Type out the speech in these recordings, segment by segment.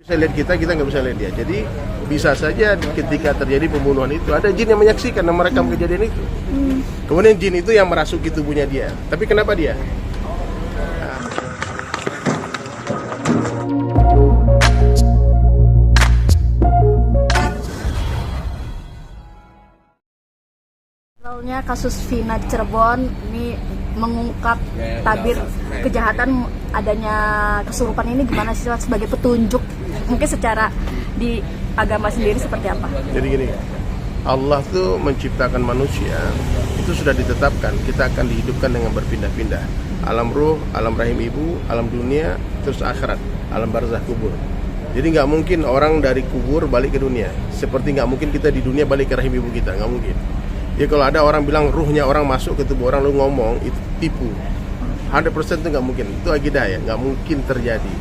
Bisa lihat kita nggak bisa lihat dia. Jadi bisa saja ketika terjadi pembunuhan itu ada jin yang menyaksikan dan merekam kejadian itu. Kemudian jin itu yang merasuki tubuhnya dia. Tapi kenapa dia? Viralnya kasus Vina Cirebon ini mengungkap tabir kejahatan adanya kesurupan ini gimana sih sebagai petunjuk mungkin secara di agama sendiri seperti apa? Jadi gini, Allah tuh menciptakan manusia itu sudah ditetapkan kita akan dihidupkan dengan berpindah-pindah alam ruh, alam rahim ibu, alam dunia, terus akhirat, alam barzah kubur. Jadi nggak mungkin orang dari kubur balik ke dunia, seperti nggak mungkin kita di dunia balik ke rahim ibu kita, nggak mungkin. Ya kalau ada orang bilang ruhnya orang masuk ke tubuh orang lu ngomong itu tipu. 100% itu nggak mungkin, itu akidah ya, nggak mungkin terjadi.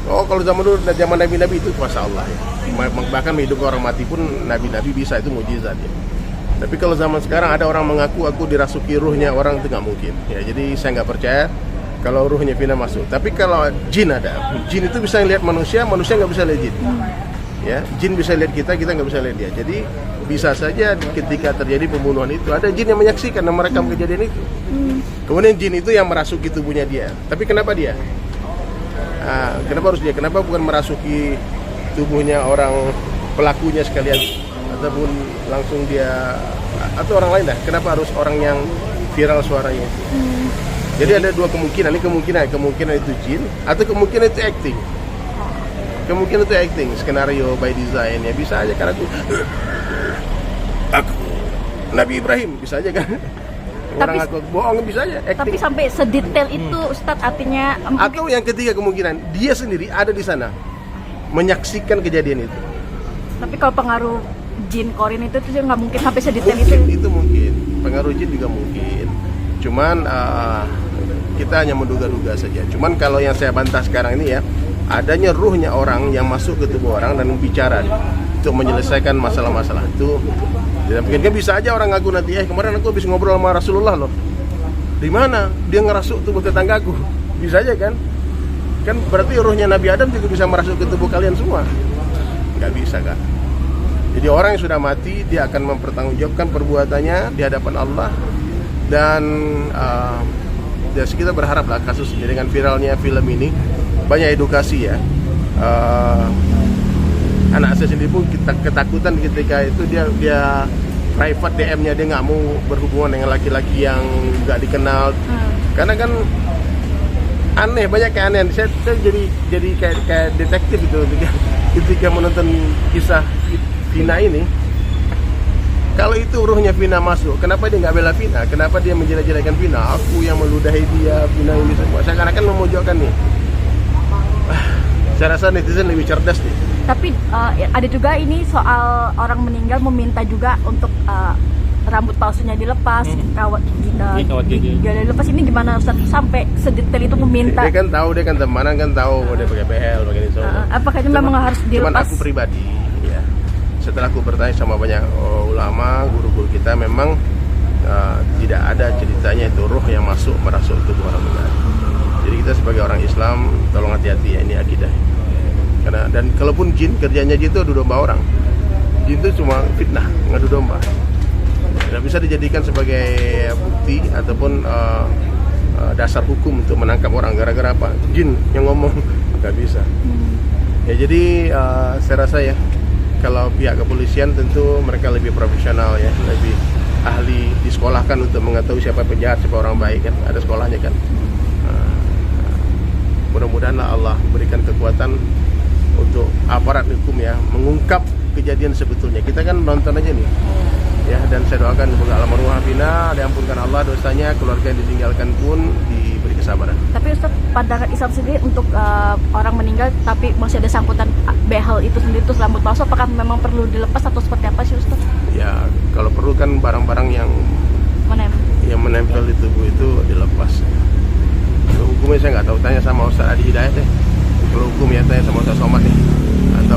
Oh kalau zaman dulu zaman nabi-nabi itu kuasa Allah ya. Bahkan menghidupkan orang mati pun nabi-nabi bisa, itu mukjizat ya. Tapi kalau zaman sekarang ada orang mengaku aku dirasuki ruhnya orang, itu nggak mungkin. Ya jadi saya nggak percaya kalau ruhnya Vina masuk. Tapi kalau jin ada, jin itu bisa lihat manusia, manusia nggak bisa lihat jin. Ya, jin bisa lihat kita nggak bisa lihat dia. Jadi bisa saja ketika terjadi pembunuhan itu ada jin yang menyaksikan dan merekam kejadian itu. Kemudian jin itu yang merasuki tubuhnya dia. Tapi kenapa dia? Kenapa harus dia? Kenapa bukan merasuki tubuhnya orang pelakunya sekalian ataupun langsung dia atau orang lain dah? Kenapa harus orang yang viral suaranya? Jadi ada dua kemungkinan. Ini kemungkinan itu jin atau kemungkinan itu acting. Kemungkinan itu acting, skenario by design ya, bisa aja karena aku Nabi Ibrahim, bisa aja kan. Orang aku bohong bisa aja acting. Tapi sampai sedetail itu Ustadz artinya atau yang ketiga kemungkinan dia sendiri ada di sana menyaksikan kejadian itu. Tapi kalau pengaruh jin korin itu tuh nggak mungkin sampai sedetail itu mungkin pengaruh jin juga mungkin. Cuman kita hanya menduga-duga saja. Cuman kalau yang saya bantah sekarang ini ya, adanya ruhnya orang yang masuk ke tubuh orang dan bicara untuk menyelesaikan masalah-masalah itu. Dan mungkin kan bisa aja orang ngaku nanti, kemarin aku habis ngobrol sama Rasulullah loh. Di mana? Dia ngerasuk tubuh tetanggaku. Bisa aja kan? Kan berarti ruhnya Nabi Adam juga bisa merasuk ke tubuh kalian semua. Nggak bisa kan? Jadi orang yang sudah mati dia akan mempertanggungjawabkan perbuatannya di hadapan Allah. Dan kita berharap lah kasus dengan viralnya film ini banyak edukasi ya. Anak saya sendiri pun ketakutan ketika itu dia private DM-nya, dia nggak mau berhubungan dengan laki-laki yang nggak dikenal. Karena kan aneh, banyak keanehan. Saya jadi kayak detektif itu ketika menonton kisah Vina ini. Kalau itu ruhnya Vina masuk, kenapa dia nggak bela Vina? Kenapa dia menjelek-jelekan Vina? Aku yang meludahi dia, Vina ini semua. Saya kan memojokkan nih. Saya rasa netizen lebih cerdas nih. Tapi ada juga ini soal orang meninggal meminta juga untuk rambut palsunya dilepas, kawat gigi dilepas. Ini gimana Ustaz sampai sedetail itu meminta? Dia kan tahu, dia kan temanan kan tahu dia pakai behel, pakai ini semua. Apakah itu memang harus dilepas? Cuman aku pribadi ya, setelah aku bertanya sama banyak ulama, guru-guru kita, memang tidak ada ceritanya itu ruh yang merasuk tubuh orang meninggal. Jadi kita sebagai orang Islam tolong hati-hati ya, ini akidah. Karena dan kalaupun jin kerjanya itu adu domba orang, jin itu cuma fitnah, ngadu domba. Tidak bisa dijadikan sebagai bukti ataupun dasar hukum untuk menangkap orang gara-gara apa? Jin yang ngomong, nggak bisa. Ya jadi saya rasa ya, kalau pihak kepolisian tentu mereka lebih profesional ya, lebih ahli, disekolahkan untuk mengetahui siapa penjahat, siapa orang baik kan, ada sekolahnya kan. Mudah-mudahan Allah berikan kekuatan untuk aparat hukum ya mengungkap kejadian sebetulnya. Kita kan nonton aja nih ya, dan saya doakan semoga almarhumah Vina diampunkan Allah dosanya, keluarga yang ditinggalkan pun diberi kesabaran. Tapi Ustaz, pandangan Islam sendiri untuk orang meninggal tapi masih ada sangkutan behel itu sendiri, itu rambut palsu, apakah memang perlu dilepas atau seperti apa sih Ustaz? Ya kalau perlu kan barang-barang yang menempel di tubuh itu dilepas. Hukumnya saya nggak tahu, tanya sama Ustaz Adi Hidayat deh. Kalau hukum ya tanya sama Ustaz Somad nih.